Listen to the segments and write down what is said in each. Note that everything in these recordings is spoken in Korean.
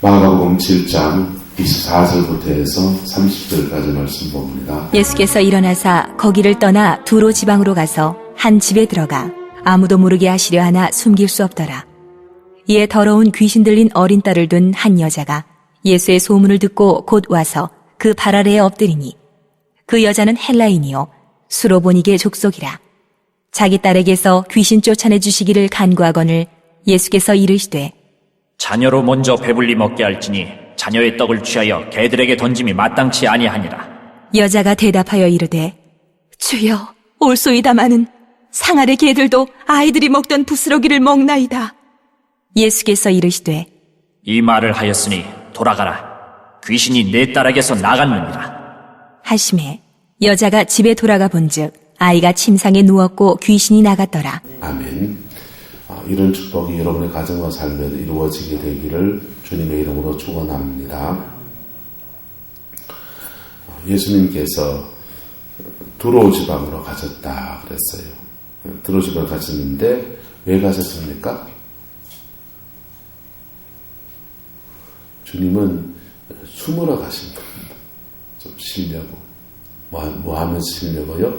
마가복음 7장 24절부터 해서 30절까지 말씀 봅니다. 예수께서 일어나사 거기를 떠나 두로 지방으로 가서 한 집에 들어가 아무도 모르게 하시려 하나 숨길 수 없더라. 이에 더러운 귀신 들린 어린 딸을 둔 한 여자가 예수의 소문을 듣고 곧 와서 그 발 아래에 엎드리니 그 여자는 헬라인이요 수로보니게 족속이라. 자기 딸에게서 귀신 쫓아내 주시기를 간구하거늘 예수께서 이르시되 자녀로 먼저 배불리 먹게 할지니 자녀의 떡을 취하여 개들에게 던짐이 마땅치 아니하니라. 여자가 대답하여 이르되 주여 올소이다마는 상 아래 개들도 아이들이 먹던 부스러기를 먹나이다. 예수께서 이르시되 이 말을 하였으니 돌아가라. 귀신이 내 딸에게서 나갔느니라. 하심에 여자가 집에 돌아가 본즉 아이가 침상에 누웠고 귀신이 나갔더라. 아멘. 이런 축복이 여러분의 가정과 삶에 이루어지게 되기를 주님의 이름으로 축원합니다. 예수님께서 두로 지방으로 가셨다 그랬어요. 두로 지방을 가셨는데 왜 가셨습니까? 주님은 숨으러 가신 겁니다. 좀 쉬려고. 뭐 하면서 쉬려고요?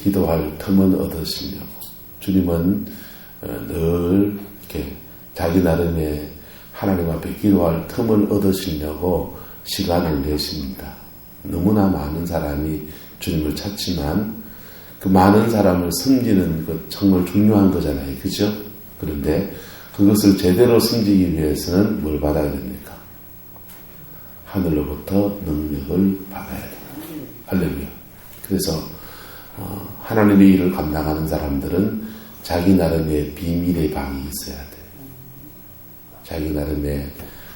기도할 틈은 얻으시려고. 주님은 늘 이렇게 자기 나름의 하나님 앞에 기도할 틈을 얻으시려고 시간을 내십니다. 너무나 많은 사람이 주님을 찾지만 그 많은 사람을 섬기는 것 정말 중요한 거잖아요. 그죠? 그런데 그것을 제대로 섬기기 위해서는 뭘 받아야 됩니까? 하늘로부터 능력을 받아야 됩니다. 할렐루야. 그래서 하나님의 일을 감당하는 사람들은 자기 나름의 비밀의 방이 있어야 돼요. 자기 나름의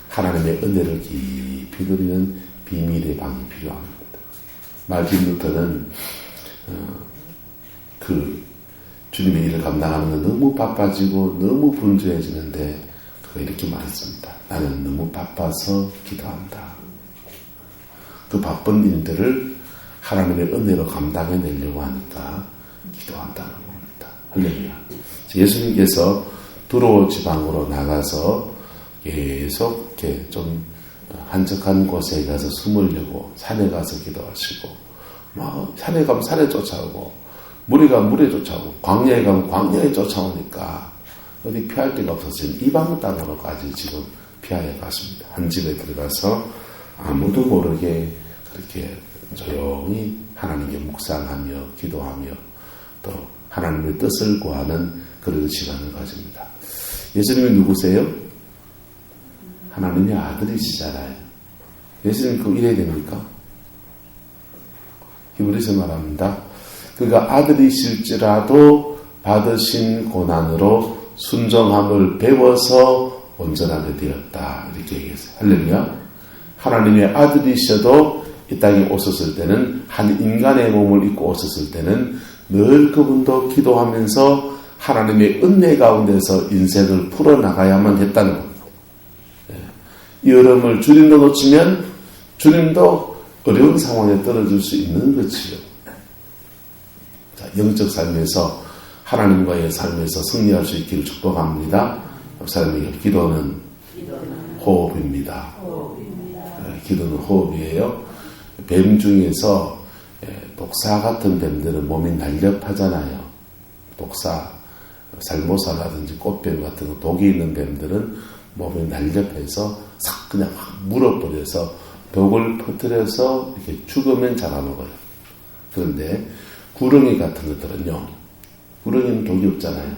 하나님의 은혜를 깊이 누리는 비밀의 방이 필요합니다. 말틴 루터는 그 주님의 일을 감당하는 건 너무 바빠지고 너무 분주해지는데 그가 이렇게 말했습니다. 나는 너무 바빠서 기도한다. 그 바쁜 일들을 하나님의 은혜로 감당해내려고 하니까 기도한다는 겁니다. 할렐루야. 예수님께서 두로 지방으로 나가서 계속 이렇게 좀 한적한 곳에 가서 숨으려고 산에 가서 기도하시고, 막 산에 가면 산에 쫓아오고, 물에 가면 물에 쫓아오고, 광야에 가면 광야에 쫓아오니까 어디 피할 데가 없어서 이방 땅으로까지 지금 피하여 갔습니다. 한 집에 들어가서 아무도 모르게 그렇게 조용히 하나님께 묵상하며 기도하며 또 하나님의 뜻을 구하는 그런 시간을 가집니다. 예수님이 누구세요? 하나님의 아들이시잖아요. 예수님 그거 이래야 됩니까? 히브리서 말합니다. 그가 아들이실지라도 받으신 고난으로 순종함을 배워서 온전하게 되었다. 이렇게 얘기했어요. 할렐루야. 하나님의 아들이셔도 이 땅에 오셨을 때는 한 인간의 몸을 입고 오셨을 때는 늘 그분도 기도하면서 하나님의 은혜 가운데서 인생을 풀어나가야만 했다는 겁니다. 이 어려움을 주님도 놓치면 주님도 어려운 상황에 떨어질 수 있는 거지요. 자, 영적 삶에서 하나님과의 삶에서 승리할 수 있기를 축복합니다. 목사님에게 기도는 호흡입니다. 기도는 호흡이에요. 뱀 중에서 독사 같은 뱀들은 몸이 날렵하잖아요. 독사, 살모사라든지 꽃뱀 같은 거, 독이 있는 뱀들은 몸이 날렵해서 싹 그냥 물어버려서 독을 퍼뜨려서 이렇게 죽으면 잡아먹어요. 그런데 구렁이 같은 것들은요, 구렁이는 독이 없잖아요.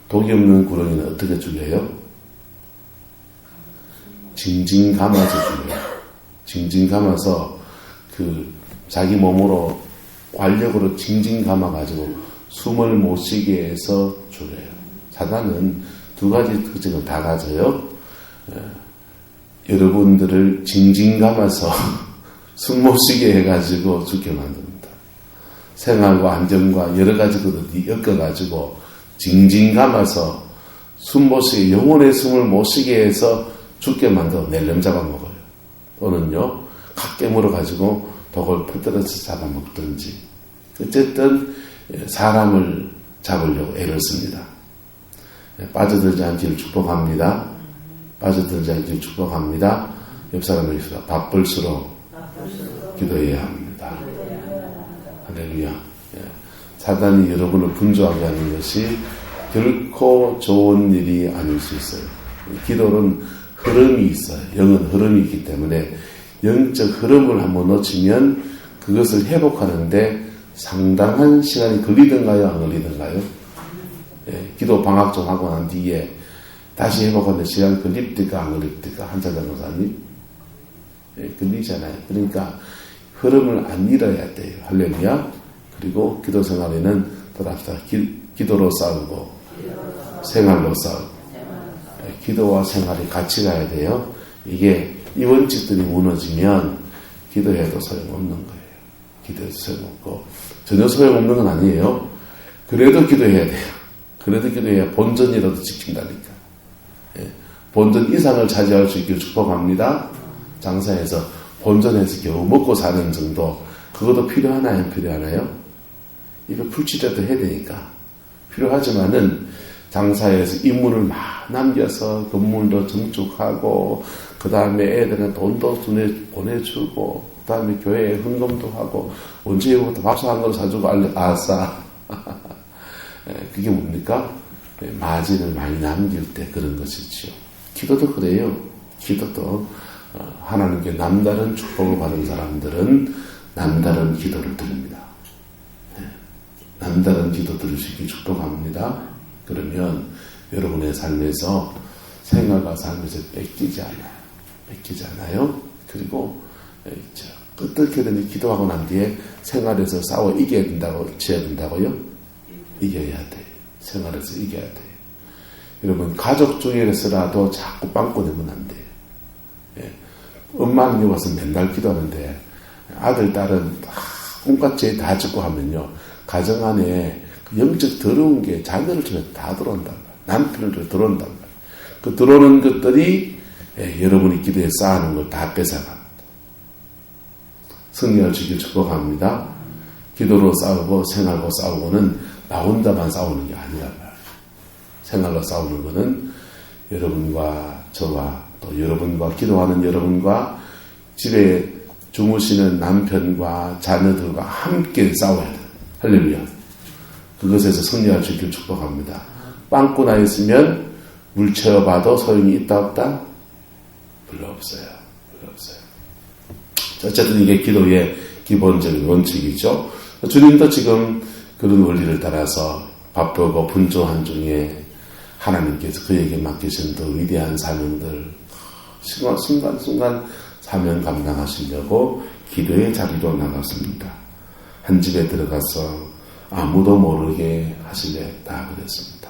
독이 없는 구렁이는 어떻게 죽여요? 징징 감아서 죽여요. 징징 감아서 자기 몸으로 관력으로 징징 감아가지고 숨을 못 쉬게 해서 죽여요. 사단은 두 가지 특징을 다 가져요. 여러분들을 징징 감아서 숨 못 쉬게 해가지고 죽게 만듭니다. 생활과 안정과 여러 가지 것들이 엮어가지고 징징 감아서 숨 못 쉬게, 영혼의 숨을 못 쉬게 해서 죽게 만들어 낼름 잡아먹어요. 또는요, 각 깨물어가지고 독을 퍼뜨려서 잡아먹든지. 어쨌든 사람을 잡으려고 애를 씁니다. 빠져들지 않기를 축복합니다. 빠져들지 않게 축복합니다. 옆 사람에게 바쁠수록 기도해야 합니다. 할렐루야. 예. 사단이 여러분을 분주하게 하는 것이 결코 좋은 일이 아닐 수 있어요. 기도는 흐름이 있어요. 영은 흐름이 있기 때문에 영적 흐름을 한번 놓치면 그것을 회복하는데 상당한 시간이 걸리던가요? 안 걸리던가요? 예, 기도 방학 좀 하고 난 뒤에 다시 회복하는데 시간이 걸립니까? 안 걸립니까? 한자장 목사님? 예, 걸리잖아요. 그러니까 흐름을 안 잃어야 돼요. 할렐루야. 그리고 기도 생활에는 돌아갑시다. 기도로 싸우고 생활로 싸우고 기도와 생활이 같이 가야 돼요. 이게 이 원칙들이 무너지면 기도해도 소용없는 거예요. 기도해도 소용없고 전혀 소용없는 건 아니에요. 그래도 기도해야 돼요. 그래도 기도해야 본전이라도 지킨다니까. 예. 본전 이상을 차지할 수 있기를 축복합니다. 장사에서 본전에서 겨우 먹고 사는 정도 그것도 필요하나요? 안 필요하나요? 이거 풀칠이라도 해야 되니까 필요하지만은 장사에서 임무를 막 남겨서 건물도 증축하고 그 다음에 애들은 돈도 보내주고 그 다음에 교회에 헌금도 하고 언제부터 밥솥 한 그릇 사주고 아싸 그게 뭡니까? 마진을 많이 남길 때 그런 것이지요. 기도도 그래요. 기도도 하나님께 남다른 축복을 받은 사람들은 남다른 기도를 드립니다. 남다른 기도 들으시기 축복합니다. 그러면 여러분의 삶에서 생활과 삶에서 뺏기지 않아요. 그리고 어떻게든 기도하고 난 뒤에 생활에서 싸워 이겨야 된다고요? 이겨야 돼요. 생활에서 이겨야 돼요. 여러분 가족 중에서라도 자꾸 빵꾸 내면 안 돼요. 예. 엄마는 와서 맨날 기도하는데 아들, 딸은 온갖 죄 다 짓고 하면요. 가정 안에 영적 더러운 게 자녀를 통해 다 들어온단 말이에요. 남편을 통해 들어온단 말이에요. 그 들어오는 것들이 여러분이 기도에 쌓아놓은 걸 다 뺏어갑니다. 승리할 수 있길 축복합니다. 기도로 싸우고 생활로 싸우고는 나 혼자만 싸우는 게 아니란 말이에요. 생활로 싸우는 거는 여러분과 저와 또 여러분과 기도하는 여러분과 집에 주무시는 남편과 자녀들과 함께 싸워야 돼요. 할렐루야. 그것에서 승리할 수 있길 축복합니다. 빵꾸 나 있으면 물 채워봐도 소용이 있다 없다? 별로 없어요. 어쨌든 이게 기도의 기본적인 원칙이죠. 주님도 지금 그런 원리를 따라서 바쁘고 분주한 중에 하나님께서 그에게 맡기신 더 위대한 사명들 순간순간 사명 감당하시려고 기도의 자리로 나갔습니다. 한 집에 들어가서 아무도 모르게 하시려 다 그랬습니다.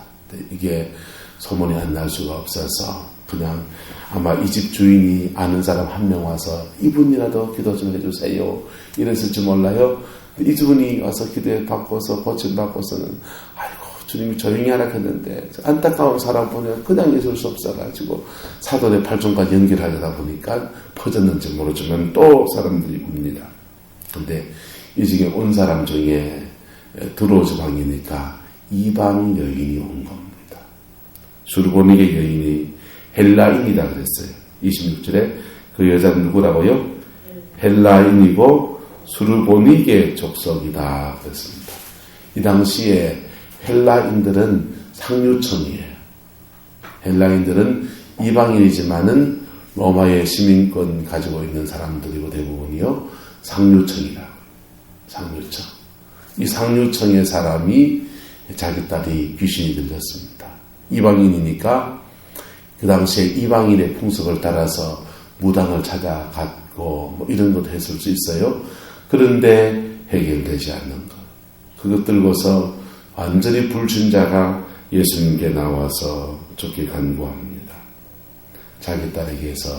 이게 소문이 안 날 수가 없어서 그냥 아마 이 집 주인이 아는 사람 한 명 와서 이분이라도 기도 좀 해주세요 이랬을지 몰라요. 이 분이 와서 기도에 바꿔서 고침받고서는 아이고 주님이 조용히 하라 했는데 안타까운 사람 보면 그냥 있을 수 없어가지고 사돈의 팔종까지 연결하려다 보니까 퍼졌는지 모르지만 또 사람들이 옵니다. 근데 이 집에 온 사람 중에 두로지방이니까 이방 여인이 온 겁니다. 수르보닉의 여인이 헬라인이다 그랬어요. 26절에 그 여자는 누구라고요? 헬라인이고 수르보닉의 족속이다 그랬습니다. 이 당시에 헬라인들은 상류층이에요. 헬라인들은 이방인이지만은 로마의 시민권 가지고 있는 사람들이고 대부분이요. 상류층이라고. 상류층. 이 상류층의 사람이 자기 딸이 귀신이 들렸습니다. 이방인이니까 그 당시에 이방인의 풍속을 따라서 무당을 찾아갔고 뭐 이런 것도 했을 수 있어요. 그런데 해결되지 않는 것. 그것 들고서 완전히 불신자가 예수님께 나와서 좋게 간구합니다. 자기 딸에게서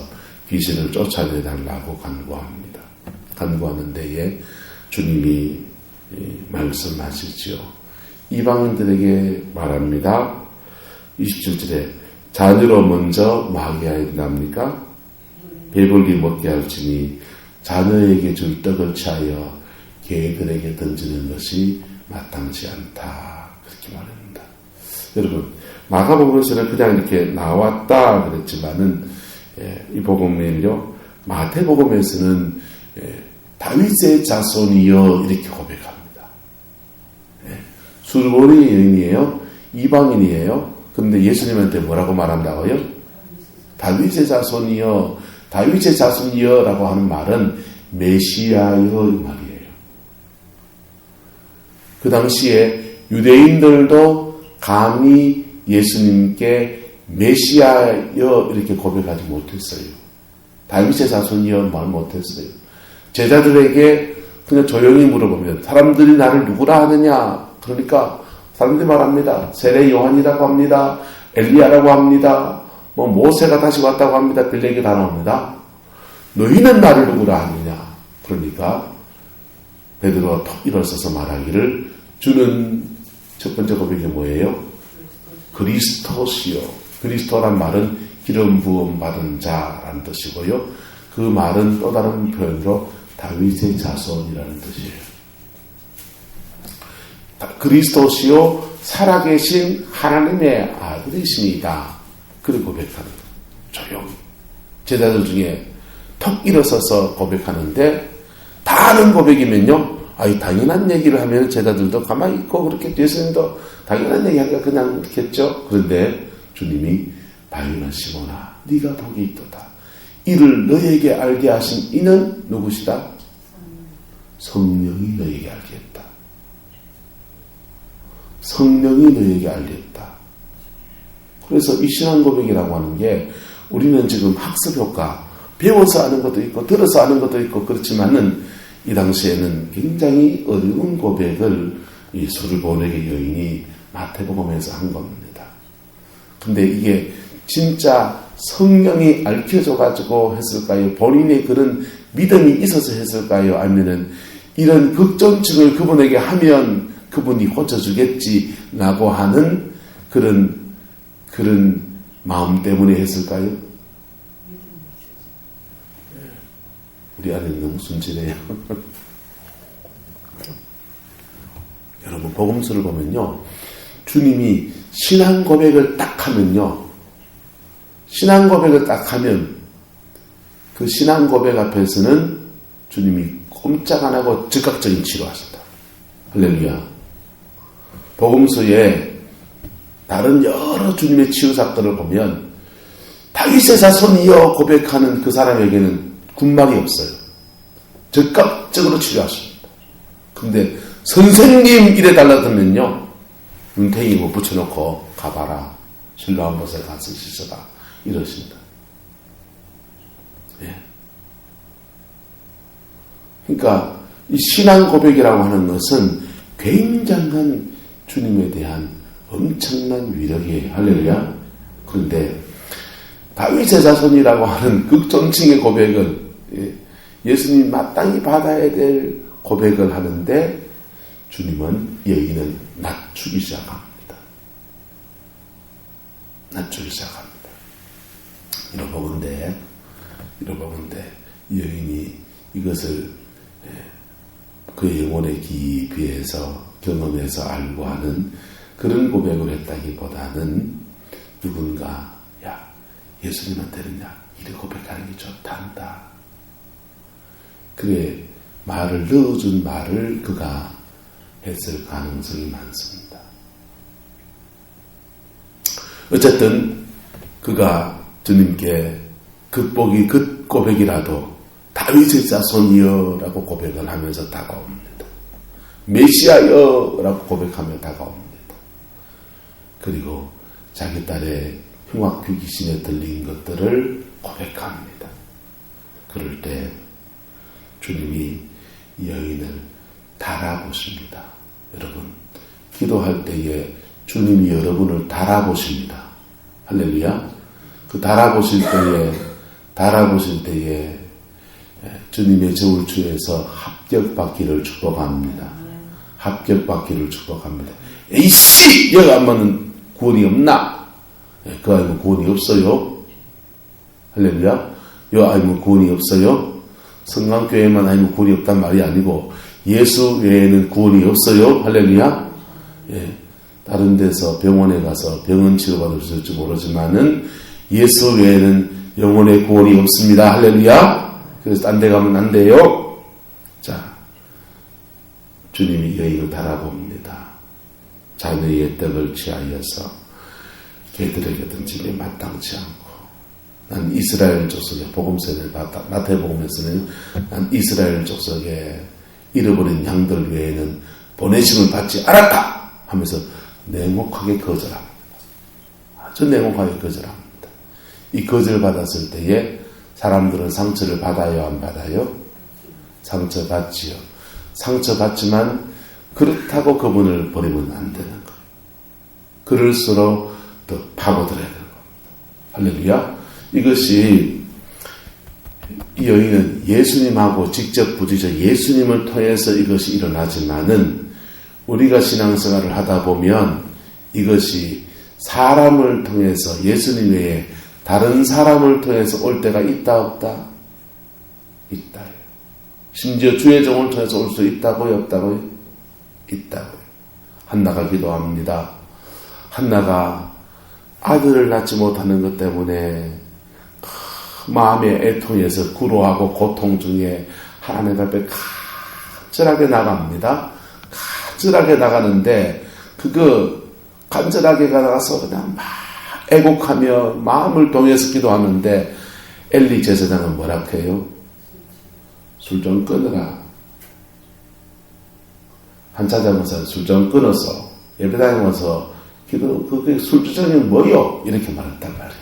귀신을 쫓아내달라고 간구합니다. 간구하는 데에 주님이 말씀하시죠. 이방인들에게 말합니다. 27절에 자녀로 먼저 마귀하여 된답니까? 배불리 먹게 할지니 자녀에게 줄 떡을 취하여 개들에게 던지는 것이 마땅치 않다. 그렇게 말합니다. 여러분 마가복음에서는 그냥 이렇게 나왔다 그랬지만은 이 복음을요 마태복음에서는 다윗의 자손이여 이렇게 고백합니다. 수르보니 여인이에요. 이방인이에요. 그런데 예수님한테 뭐라고 말한다고요? 다윗의 자손이여, 다윗의 자손이여라고 하는 말은 메시아여 이 말이에요. 그 당시에 유대인들도 감히 예수님께 메시아여 이렇게 고백하지 못했어요. 다윗의 자손이여 말 못했어요. 제자들에게 그냥 조용히 물어보면 사람들이 나를 누구라 하느냐? 그러니까 사람들이 말합니다. 세례 요한이라고 합니다. 엘리야라고 합니다. 뭐 모세가 다시 왔다고 합니다. 별 얘기 다 나옵니다. 너희는 나를 누구라 하느냐? 그러니까 베드로가 턱 일어서서 말하기를 주는 첫 번째 고백이 뭐예요? 그리스도시요. 그리스도란 말은 기름 부음 받은 자라는 뜻이고요. 그 말은 또 다른 표현으로 다윗의 자손이라는 뜻이에요. 그리스도시요 살아계신 하나님의 아들이십니다. 그리고 고백하는 조용히 제자들 중에 턱 일어서서 고백하는데 다 아는 고백이면요. 당연한 얘기를 하면 제자들도 가만히 있고 그렇게 예수님도 당연한 얘기하니까 그냥 있겠죠. 그런데 주님이 바요나 시몬아 네가 복이 있도다. 이를 너에게 알게 하신 이는 누구시다? 성령이 너에게 알게 했다. 성령이 너에게 알렸다. 그래서 이 신앙 고백이라고 하는 게 우리는 지금 학습 효과, 배워서 아는 것도 있고 들어서 아는 것도 있고 그렇지만은 이 당시에는 굉장히 어려운 고백을 이 수르보네게 여인이 마태복음에서 한 겁니다. 근데 이게 진짜 성령이 알려줘가지고 했을까요? 본인의 그런 믿음이 있어서 했을까요? 아니면은 이런 걱정증을 그분에게 하면 그분이 고쳐주겠지라고 하는 그런 마음 때문에 했을까요? 우리 아내는 너무 순진해요. 여러분 복음서를 보면요. 주님이 신앙 고백을 딱 하면요. 신앙 고백을 딱 하면 그 신앙 고백 앞에서는 주님이 꼼짝 안 하고 즉각적인 치료하신다. 할렐루야. 복음서에 다른 여러 주님의 치유 사건을 보면 다윗의 자손이여 고백하는 그 사람에게는 군막이 없어요. 즉각적으로 치료하십니다. 근데 선생님 이래 달라들면요. 눈탱이 뭐 붙여놓고 가봐라. 실로암 못에 가서 씻어라. 이러십니다. 예. 그러니까 이 신앙 고백이라고 하는 것은 굉장한 주님에 대한 엄청난 위력이에요. 할렐루야. 그런데 다윗의 자손이라고 하는 극존칭의 고백은 예수님이 마땅히 받아야 될 고백을 하는데 주님은 여인은 낮추기 시작합니다. 낮추기 시작합니다. 이러보건대 여인이 이것을 그 영혼의 깊이에서 경험해서 알고 하는 그런 고백을 했다기보다는 누군가 예수님한테는 이래 고백하는 게 좋단다. 그래 말을 넣어준 말을 그가 했을 가능성이 많습니다. 어쨌든 그가 주님께 그 고백이라도 다윗의 자손이여라고 고백을 하면서 다가옵니다. 메시아여라고 고백하며 다가옵니다. 그리고 자기 딸의 흉악귀 귀신에 들린 것들을 고백합니다. 그럴 때 주님이 여인을 달아보십니다. 여러분, 기도할 때에 주님이 여러분을 달아보십니다. 할렐루야. 그 달아보실 때에 주님의 저울추에서 합격받기를 축복합니다. 합격받기를 축복합니다. 에이씨! 여기 안 맞는 구원이 없나? 그 아이는 구원이 없어요. 할렐루야. 여 아이는 구원이 없어요. 성강교회만 아니면 구원이 없단 말이 아니고 예수 외에는 구원이 없어요. 할렐루야. 예. 다른 데서 병원에 가서 병원 치료받을 수 있을지 모르지만은 예수 외에는 영혼의 구원이 없습니다. 할렐루야. 그래서 딴 데 가면 안 돼요. 자, 주님이 여인을 바라봅니다. 자녀의 떡을 취하여서 개들에게 던짐에 마땅치 않고, 난 이스라엘 족속의 복음서는 마태복음에서는 난 이스라엘 족속의 잃어버린 양들 외에는 보내심을 받지 않았다 하면서 냉혹하게 거절합니다. 아주 냉혹하게 거절합니다. 이 거절 받았을 때에 사람들은 상처를 받아요, 안 받아요? 상처 받지요. 상처 받지만 그렇다고 그분을 버리면 안 되는 거예요. 그럴수록 더 파고들어야 되는 겁니다. 할렐루야. 이것이, 이 여인은 예수님하고 직접 부딪혀 예수님을 통해서 이것이 일어나지만은 우리가 신앙생활을 하다 보면 이것이 사람을 통해서, 예수님 외에 다른 사람을 통해서 올 때가 있다 없다? 있다. 심지어 주의 종을 통해서 올 수 있다고요, 없다고요? 있다고요. 한나가 기도합니다. 한나가 아들을 낳지 못하는 것 때문에 마음의 애통에서 구로하고 고통 중에 하나님 앞에 간절하게 나갑니다. 간절하게 나가는데 그거 간절하게 나가서 그냥 막 애곡하며 마음을 동해서 기도하는데 엘리 제사장은 뭐라 해요? 술 좀 끊으라. 한 찾아가서 술 좀 끊어서 예배당에 와서 기도, 그게 술주정이 뭐요? 이렇게 말했단 말이에요.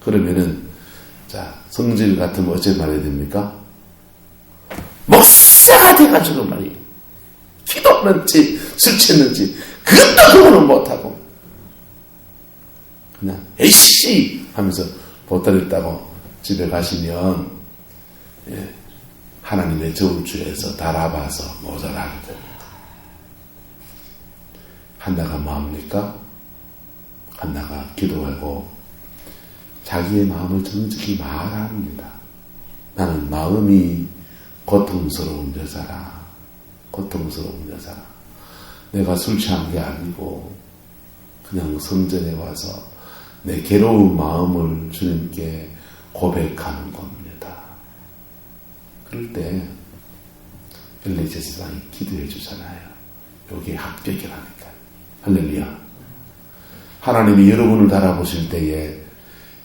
그러면은, 자, 성질 같으면 어째 말해야 됩니까? 목사가 돼가지고 말이에요. 기도했는지, 술 취했는지, 그것도 그거는 못하고, 그냥, 에이씨! 하면서 보따리 따고 집에 가시면, 예, 하나님의 저울주에서 달아봐서 모자라게 됩니다. 한나가 뭐합니까? 한나가 기도하고 자기의 마음을 정직히 말합니다. 나는 마음이 고통스러운 여자라. 고통스러운 여자라. 내가 술 취한 게 아니고 그냥 성전에 와서 내 괴로운 마음을 주님께 고백하는 겁니다. 그럴 때 엘리 제사장이 기도해 주잖아요. 여기에 합격이라니까. 할렐루야. 하나님이 여러분을 바라보실 때에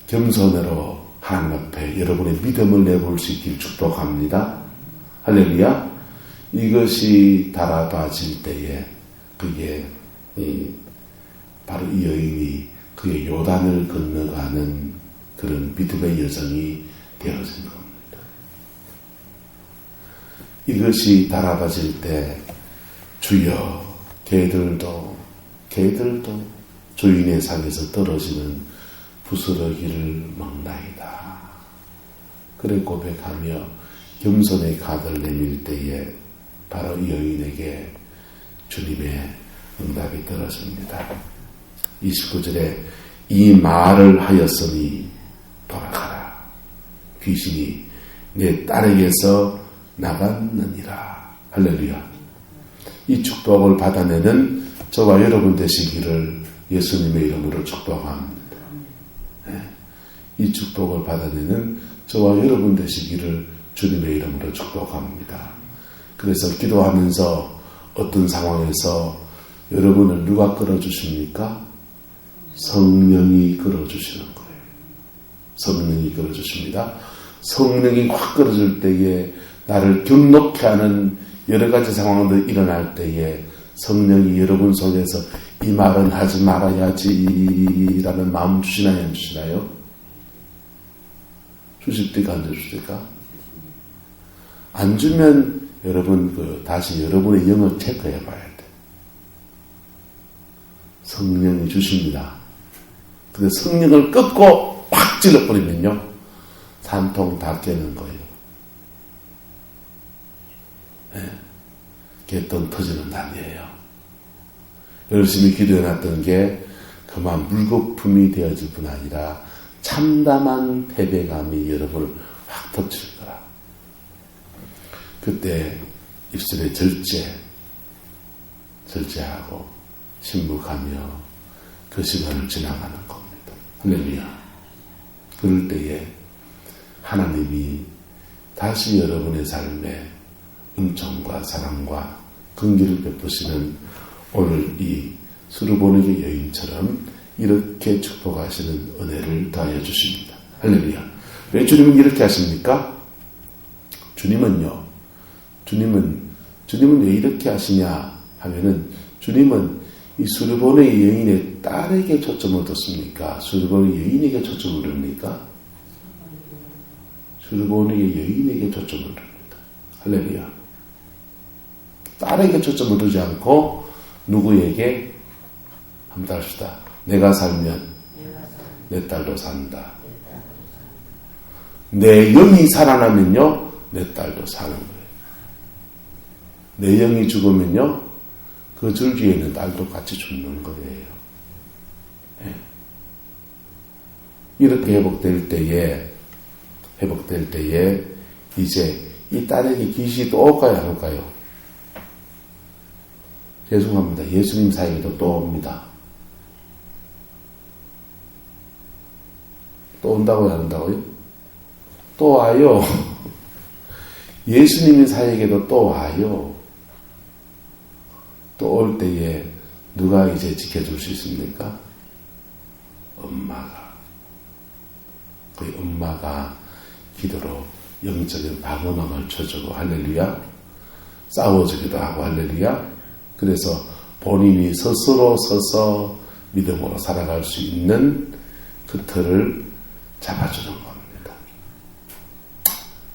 겸손으로 하나님 앞에 여러분의 믿음을 내볼 수 있길 축복합니다. 할렐루야. 이것이 달아봐질 때에 그게 바로 이 여인이 그의 요단을 건너가는 그런 믿음의 여정이 되어진 겁니다. 이것이 달아봐질 때 주여 개들도 주인의 상에서 떨어지는 부스러기를 먹나이다. 그래 고백하며 겸손의 가닥을 내밀 때에 바로 이 여인에게 주님의 응답이 떨어집니다. 29절에 이 말을 하였으니 돌아가라. 귀신이 내 딸에게서 나갔느니라. 할렐루야. 이 축복을 받아내는 저와 여러분 되시기를 예수님의 이름으로 축복합니다. 네. 이 축복을 받아내는 저와 여러분 되시기를 주님의 이름으로 축복합니다. 그래서 기도하면서 어떤 상황에서 여러분을 누가 끌어주십니까? 성령이 끌어주시는 거예요. 성령이 끌어주십니다. 성령이 확 끌어줄 때에 나를 격놓게 하는 여러 가지 상황들이 일어날 때에 성령이 여러분 속에서 이 말은 하지 말아야지 라는 마음 주시나요? 안 주시나요? 주십니까? 안 주십니까? 안 주면 여러분 다시 여러분의 영을 체크해 봐야 돼. 성령이 주십니다. 근데 성령을 끊고 확 찔러버리면요 산통 다 깨는 거예요. 네. 개똥 터지는 단이에요. 열심히 기도해놨던 게 그만 물거품이 되어질 뿐 아니라 참담한 패배감이 여러분을 확 덮칠 거라. 그때 입술에 절제하고 침묵하며 그 시간을 지나가는 겁니다. 할렐루야. 그럴 때에 하나님이 다시 여러분의 삶에 은총과 사랑과 긍휼을 베푸시는 오늘 이 수르보니게 여인처럼 이렇게 축복하시는 은혜를 더하여 주십니다. 할렐루야. 왜 주님은 이렇게 하십니까? 주님은 왜 이렇게 하시냐 하면은 주님은 이 수르보네 여인의 딸에게 초점을 뒀습니까? 수르보네 여인에게 초점을 둡니까? 수르보네 여인에게 초점을 둡니다. 할렐루야. 딸에게 초점을 두지 않고 누구에게 한번 합시다. 내가 살면 내 딸도 산다. 내 영이 살아나면요 내 딸도 사는 거예요. 내 영이 죽으면요 그 줄기에 있는 딸도 같이 죽는 거예요. 네. 이렇게 회복될 때에 이제 이 딸에게 귀신이 또 올까요 안 올까요? 죄송합니다. 예수님 사역에도 또 옵니다. 또 온다고요 안 온다고요? 또 와요. 예수님의 사역에도 또 와요. 또 올 때에 누가 이제 지켜줄 수 있습니까? 엄마가. 그 엄마가 기도로 영적인 방어막을 쳐주고 할렐루야. 싸워주기도 하고 할렐루야. 그래서 본인이 스스로 서서 믿음으로 살아갈 수 있는 그 틀을 잡아주는 겁니다.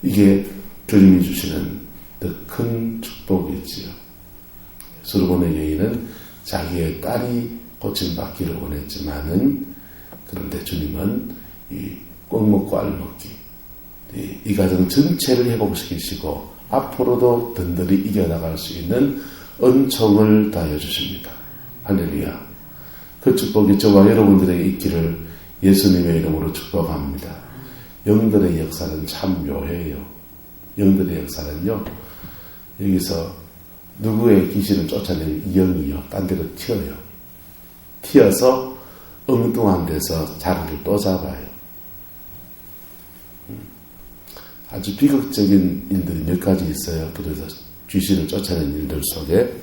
이게 주님이 주시는 더 큰 축복이지요. 수르보네 여인은 자기의 딸이 고침받기를 원했지만은 그런데 주님은 이 꼭 먹고 알 먹기 이 가정 전체를 회복시키시고 앞으로도 든든히 이겨나갈 수 있는 은총을 다하여 주십니다. 할렐루야. 그 축복이 저와 여러분들에게 있기를 예수님의 이름으로 축복합니다. 영들의 역사는 참 묘해요. 영들의 역사는요. 여기서 누구의 귀신을 쫓아내는 영이요. 딴 데로 튀어요. 튀어서 엉뚱한 데서 자리를 또 잡아요. 아주 비극적인 일들이 몇 가지 있어요. 그래서 귀신을 쫓아내는 일들 속에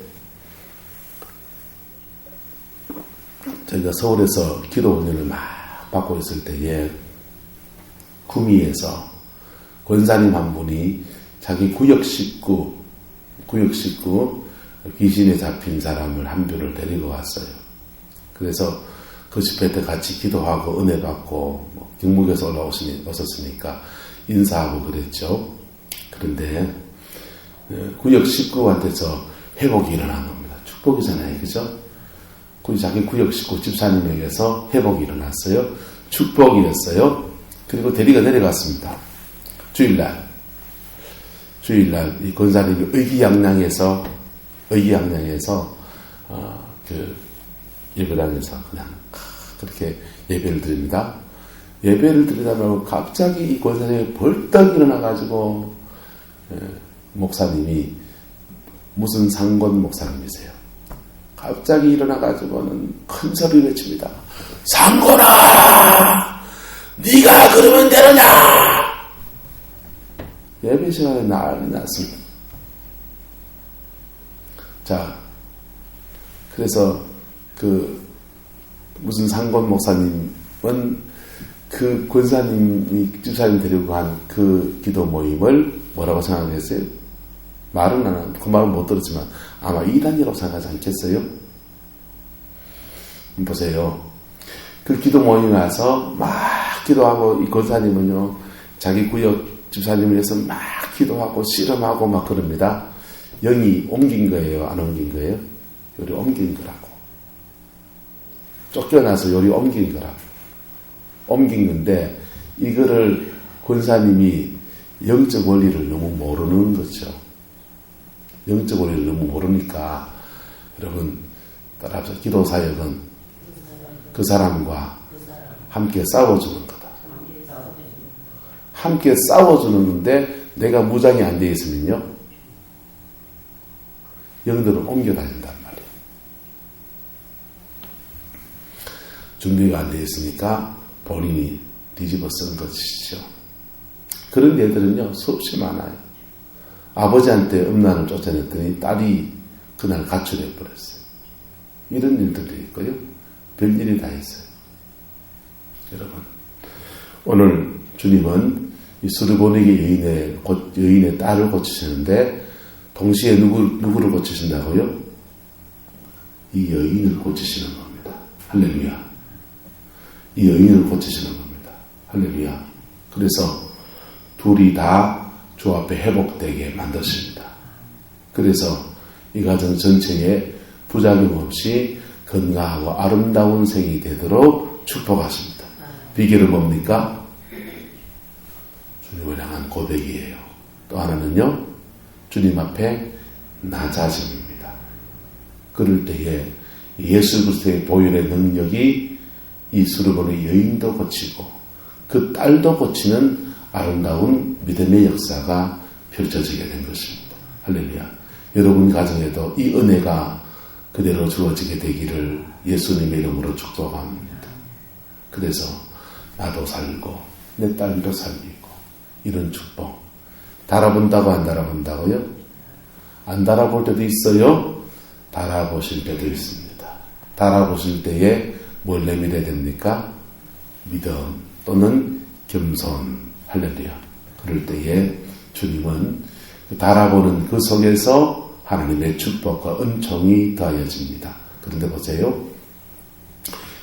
저희가 서울에서 기도 훈련을 막 받고 있을 때에 구미에서 권사님 한 분이 자기 구역 식구 귀신에 잡힌 사람을 한 분을 데리고 왔어요. 그래서 그 집회 때 같이 기도하고 은혜 받고 경북에서 오셨으니까 인사하고 그랬죠. 그런데 구역 식구한테서 회복이 일어난 겁니다. 축복이잖아요. 그죠? 자기 구역 식구 집사님에게서 회복이 일어났어요. 축복이었어요. 그리고 대리가 내려갔습니다. 주일날 이 권사님이 의기양양해서 그 예배당에서 그냥 그렇게 예배를 드립니다. 예배를 드리다 보면 갑자기 이 권사님이 벌떡 일어나가지고 목사님이 무슨 상권 목사님이세요. 갑자기 일어나가지고는 큰 소리 외칩니다. 상권아! 네가 그러면 되느냐! 예배 시간에 난리 났습니다. 자, 그래서 그 무슨 상권 목사님은 그 권사님이 집사님 데리고 간 그 기도 모임을 뭐라고 생각했어요? 말은 안 하고 그 말은 못 들었지만 아마 이단이라고 생각하지 않겠어요? 보세요. 그 기도 모임에 와서 막 기도하고 이 권사님은요 자기 구역 집사님을 위해서 막 기도하고 씨름하고 막 그럽니다. 영이 옮긴 거예요? 안 옮긴 거예요? 요리 옮긴 거라고. 쫓겨나서 요리 옮긴 거라고. 옮긴 건데 이거를 권사님이 영적 원리를 너무 모르는 거죠. 영적 원리를 너무 모르니까 여러분 따라서 기도 사역은 그 사람과 함께 싸워주는 거다. 함께 싸워주는데 내가 무장이 안 되어 있으면요 영들은 옮겨 다닌단 말이에요. 준비가 안 되어 있으니까 본인이 뒤집어 쓴 것이죠. 그런 예들은요, 수없이 많아요. 아버지한테 음란을 쫓아냈더니 딸이 그날 가출해 버렸어요. 이런 일들도 있고요. 별일이 다 있어요. 여러분, 오늘 주님은 이 수르보니게 여인의 딸을 고치시는데 동시에 누구를 고치신다고요? 이 여인을 고치시는 겁니다. 할렐루야. 이 여인을 고치시는 겁니다. 할렐루야. 그래서 둘이 다 주 앞에 회복되게 만드십니다. 그래서 이 가정 전체에 부작용 없이 건강하고 아름다운 생이 되도록 축복하십니다. 비결은 뭡니까? 주님을 향한 고백이에요. 또 하나는요, 주님 앞에 나 자신입니다. 그럴 때에 예수 그리스도의 보혈의 능력이 이 수르보니 여인도 고치고 그 딸도 고치는 아름다운 믿음의 역사가 펼쳐지게 된 것입니다. 할렐루야. 여러분 가정에도 이 은혜가 그대로 주어지게 되기를 예수님의 이름으로 축복합니다. 그래서 나도 살고 내 딸도 살리고 이런 축복. 달아본다고 안 달아본다고요? 안 달아볼 때도 있어요. 달아보실 때도 있습니다. 달아보실 때에 뭘 내밀어야 됩니까? 믿음 또는 겸손. 할렐루야. 그럴 때에 주님은 달아보는 그 속에서 하나님의 축복과 은총이 더하여집니다. 그런데 보세요.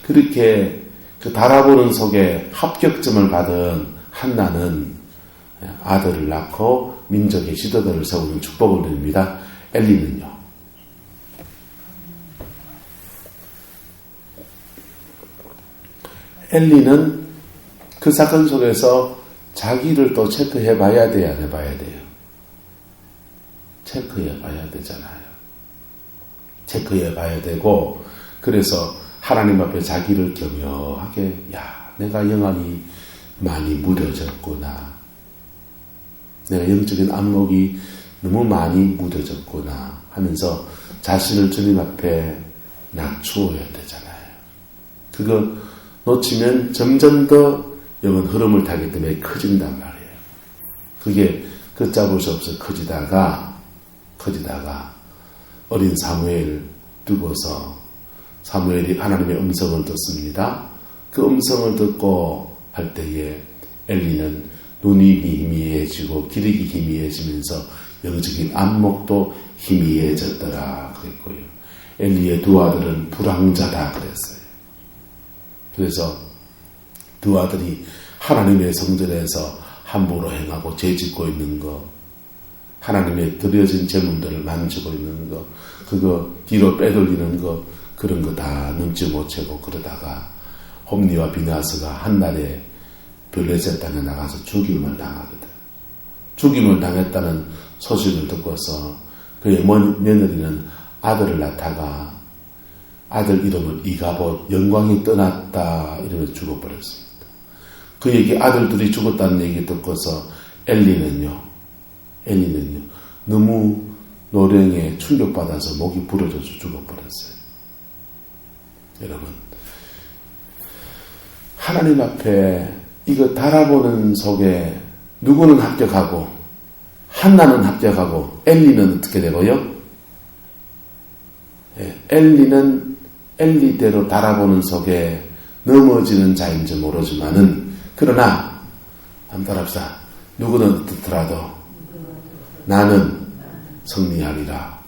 그렇게 그 달아보는 속에 합격점을 받은 한나는 아들을 낳고 민족의 지도자를 세우는 축복을 드립니다. 엘리는요. 엘리는 그 사건 속에서 자기를 또 체크해 봐야 돼요, 안 해봐야 돼요? 체크해 봐야 되잖아요. 체크해 봐야 되고, 그래서 하나님 앞에 자기를 겸허하게, 내가 영안이 많이 무뎌졌구나. 내가 영적인 안목이 너무 많이 무뎌졌구나 하면서 자신을 주님 앞에 낮추어야 되잖아요. 그거 놓치면 점점 더 영은 흐름을 타기 때문에 커진단 말이에요. 그게 걷잡을 수 없어 커지다가 어린 사무엘 두고서 사무엘이 하나님의 음성을 듣습니다. 그 음성을 듣고 할 때에 엘리는 눈이 희미해지고 기력이 희미해지면서 영적인 안목도 희미해졌더라 그랬고요. 엘리의 두 아들은 불황자다 그랬어요. 그래서 두 아들이 하나님의 성전에서 함부로 행하고 죄짓고 있는 거, 하나님의 드려진 제물들을 만지고 있는 거, 그거 뒤로 빼돌리는 거, 그런 거 다 눈치 못 채고 그러다가 홈리와 비나스가 한날에 블레셋 땅에 나가서 죽임을 당하거든. 죽임을 당했다는 소식을 듣고서 그의 며느리는 아들을 낳다가 아들 이름을 이가봇, 영광이 떠났다 이러면서 죽어버렸습니다. 그에게 아들들이 죽었다는 얘기 듣고서 엘리는요 너무 노령에 충격받아서 목이 부러져서 죽어버렸어요. 여러분, 하나님 앞에 이거 달아보는 속에 누구는 합격하고 한나는 합격하고 엘리는 어떻게 되고요? 엘리는 엘리대로 달아보는 속에 넘어지는 자인지 모르지만은 그러나 한번 따라합시다. 누구는 어떻더라도 나는 승리하리라.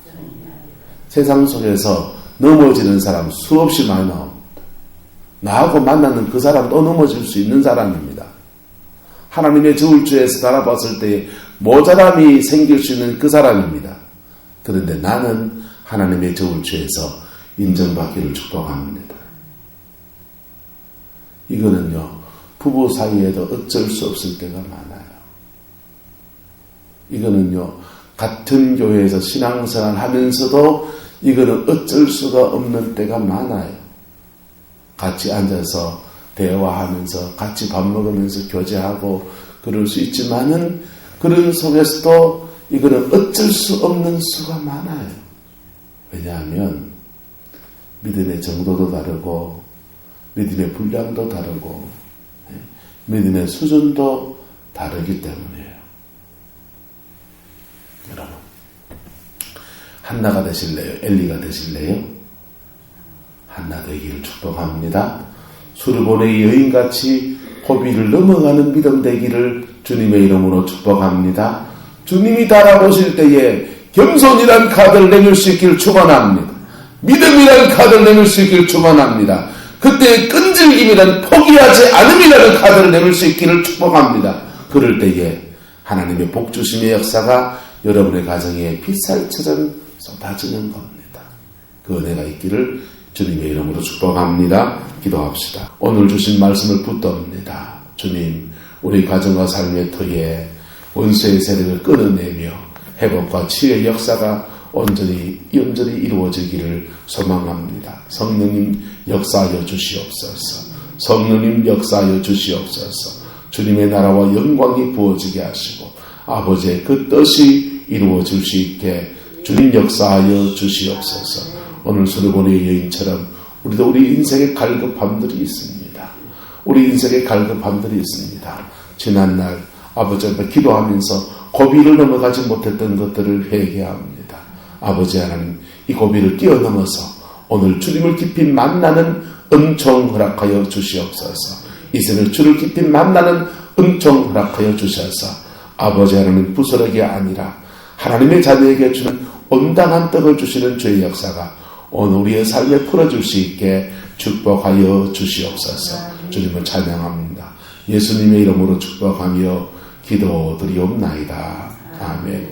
세상 속에서 넘어지는 사람 수없이 많이 나옵니다. 나하고 만나는 그 사람 또 넘어질 수 있는 사람입니다. 하나님의 저울주에서 달아봤을 때 모자람이 생길 수 있는 그 사람입니다. 그런데 나는 하나님의 저울주에서 인정받기를 축복합니다. 이거는요, 부부 사이에도 어쩔 수 없을 때가 많아요. 이거는요, 같은 교회에서 신앙생활 하면서도 이거는 어쩔 수가 없는 때가 많아요. 같이 앉아서 대화하면서 같이 밥 먹으면서 교제하고 그럴 수 있지만은 그런 속에서도 이거는 어쩔 수 없는 수가 많아요. 왜냐하면 믿음의 정도도 다르고 믿음의 분량도 다르고 믿음의 수준도 다르기 때문이에요. 여러분, 한나가 되실래요? 엘리가 되실래요? 한나 되기를 축복합니다. 수르본의 여인같이 고비를 넘어가는 믿음 되기를 주님의 이름으로 축복합니다. 주님이 달아보실 때에 겸손이란 카드를 내밀 수 있기를 축원합니다. 믿음이란 카드를 내밀 수 있기를 축원합니다. 그때 끈질김이란 포기하지 않음이라는 카드를 내밀 수 있기를 축복합니다. 그럴 때에 하나님의 복주심의 역사가 여러분의 가정에 빛살처럼 쏟아지는 겁니다. 그 은혜가 있기를 주님의 이름으로 축복합니다. 기도합시다. 오늘 주신 말씀을 붙듭니다. 주님, 우리 가정과 삶의 터에 원수의 세력을 끊어내며 회복과 치유의 역사가 온전히 이루어지기를 소망합니다. 성령님 역사하여 주시옵소서. 성령님 역사하여 주시옵소서. 주님의 나라와 영광이 부어지게 하시고 아버지의 그 뜻이 이루어질 수 있게 주님 역사하여 주시옵소서. 오늘 수르본의 여인처럼 우리도 우리 인생의 갈급함들이 있습니다. 우리 인생의 갈급함들이 있습니다. 지난날 아버지 앞에 기도하면서 고비를 넘어가지 못했던 것들을 회개합니다. 아버지 하나님, 이 고비를 뛰어넘어서 오늘 주님을 깊이 만나는 은총 허락하여 주시옵소서. 이생을 주를 깊이 만나는 은총 허락하여 주셔서 아버지 하나님 부스러기 아니라 하나님의 자녀에게 주는 온당한 떡을 주시는 주의 역사가 오늘 우리의 삶에 풀어줄 수 있게 축복하여 주시옵소서. 주님을 찬양합니다. 예수님의 이름으로 축복하며 기도드리옵나이다. 아멘.